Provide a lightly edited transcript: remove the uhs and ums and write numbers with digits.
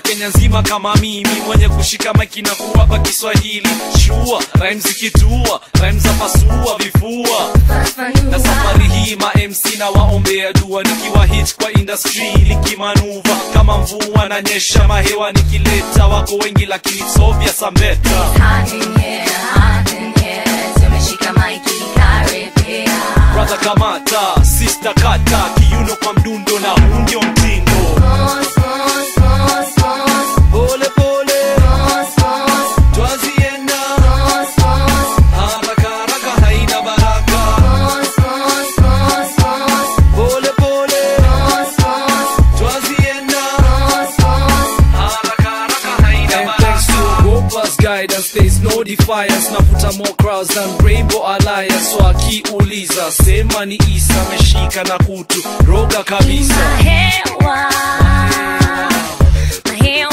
Kenya nzima kama mimi mwenye kushika maiki na kuwapa Kiswahili shua, rhymes zikitua, rhymes za pasua vifua. Na safari hii ma MC na waombea dua, nikiwa hit kwa industry likimanuva kama mvua na nyesha mahewa, nikileta wako wengi lakini sovya sambeta. Tumeshika maiki karibia, brother kamata, sister kata, kiuno kwa mdundo na undio mtindo. Pole pole, twazienda, haraka haraka haina baraka. Pole pole, twazienda, haraka haraka haina baraka. And thanks to Gopa's guidance, there's no defiance. Navuta more crowds than Rainbow Alliance. So akiuliza, sema ni Isa, meshika na kutu, roga kabisa. Mahewa